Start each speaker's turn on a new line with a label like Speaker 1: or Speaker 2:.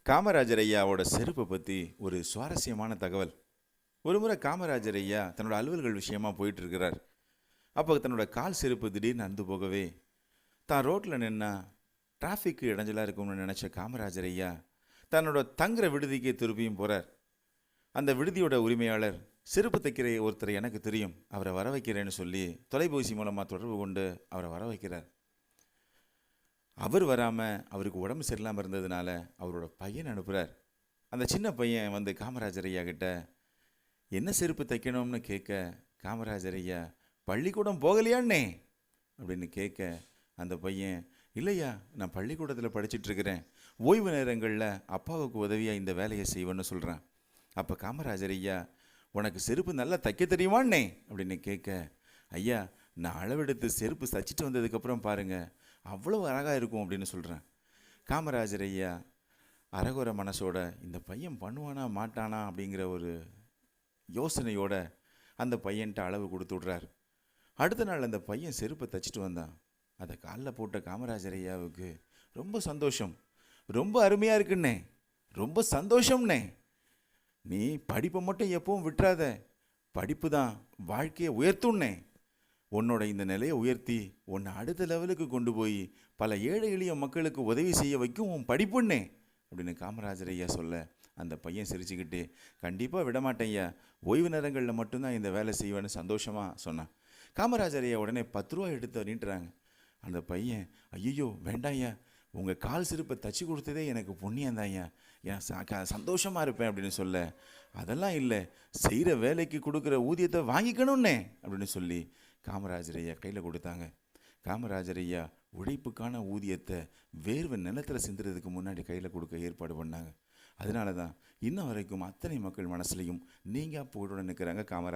Speaker 1: காமராஜர் ஐயாவோட செருப்பை பற்றி ஒரு சுவாரஸ்யமான தகவல். ஒரு முறை காமராஜர் ஐயா தன்னோட அலுவல்கள் விஷயமா போயிட்டு இருக்கிறார். அப்போ தன்னோட கால் செருப்பு திடீர்னு அந்து போகவே தான் ரோட்டில் நின்னா டிராஃபிக்கு இடைஞ்சலாக இருக்கும்னு நினச்ச காமராஜர் ஐயா தன்னோட தங்குற விடுதிக்கு திருப்பியும் போகிறார். அந்த விடுதியோட உரிமையாளர் செருப்பு தைக்கிற ஒருத்தர் எனக்கு தெரியும், அவரை வர வைக்கிறேன்னு சொல்லி தொலைபேசி மூலமாக தொடர்பு கொண்டு அவரை வர வைக்கிறார். அவர் வராமல் அவருக்கு உடம்பு சரியில்லாமல் இருந்ததுனால அவரோட பையன் அனுப்புகிறார். அந்த சின்ன பையன் வந்து காமராஜர் ஐயா கிட்ட என்ன செருப்பு தைக்கணும்னு கேட்க, காமராஜர் ஐயா பள்ளிக்கூடம் போகலையான்னே அப்படின்னு கேட்க, அந்த பையன் இல்லையா நான் பள்ளிக்கூடத்தில் படிச்சிட்ருக்கிறேன், ஓய்வு நேரங்களில் அப்பாவுக்கு உதவியாக இந்த வேலையை செய்வேன்னு சொல்கிறான். அப்போ காமராஜர் ஐயா உனக்கு செருப்பு நல்லா தைக்க தெரியுமான்னே அப்படின்னு கேட்க, ஐயா நான் அளவெடுத்து செருப்பு தைச்சிட்டு வந்ததுக்கப்புறம் பாருங்கள் அவ்வளோ அழகாக இருக்கும் அப்படின்னு சொல்கிறேன். காமராஜர் ஐயா அரகுர மனசோட இந்த பையன் பண்ணுவானா மாட்டானா அப்படிங்கிற ஒரு யோசனையோட அந்த பையன்கிட்ட அளவு கொடுத்து விட்றார். அடுத்த நாள் அந்த பையன் செருப்பை தைச்சிட்டு வந்தான். அதை காலில் போட்ட காமராஜர் ஐயாவுக்கு ரொம்ப சந்தோஷம். ரொம்ப அருமையாக இருக்குன்னே, ரொம்ப சந்தோஷம்னே, நீ படிப்பை மட்டும் எப்பவும் விட்டுறாத, படிப்பு தான் வாழ்க்கையை உயர்த்துன்னே, உன்னோட இந்த நிலையை உயர்த்தி உன்னை அடுத்த லெவலுக்கு கொண்டு போய் பல ஏழை எளிய மக்களுக்கு உதவி செய்ய வைக்கும் உன் படிப்புன்னே அப்படின்னு காமராஜர் ஐயா சொல்ல, அந்த பையன் சிரிச்சுக்கிட்டு கண்டிப்பாக விடமாட்டேன் ஐயா, ஓய்வு நேரங்களில் மட்டும்தான் இந்த வேலை செய்வேன்னு சந்தோஷமாக சொன்னான். காமராஜர் ஐயா உடனே 10 ரூபா எடுத்து நீட்டுறாங்க. அந்த பையன் ஐயோ வேண்டாம் ஐயா, உங்கள் கால் செருப்பை தச்சு கொடுத்ததே எனக்கு புண்ணியந்தான் ஐயா, ஏன் சந்தோஷமாக இருப்பேன் அப்படின்னு சொல்ல, அதெல்லாம் இல்லை, செய்கிற வேலைக்கு கொடுக்குற ஊதியத்தை வாங்கிக்கணும்னே அப்படின்னு சொல்லி காமராஜர் ஐயா கையில் கொடுத்தாங்க. காமராஜர் ஐயா உழைப்புக்கான ஊதியத்தை வேர்வை நிலத்தில் சிந்துறதுக்கு முன்னாடி கையில் கொடுக்க ஏற்பாடு பண்ணாங்க. அதனால தான் இன்ன வரைக்கும் அத்தனை மக்கள் மனசுலையும் நீங்கள் புகழுடன் நிற்கிறாங்க காமராஜர்.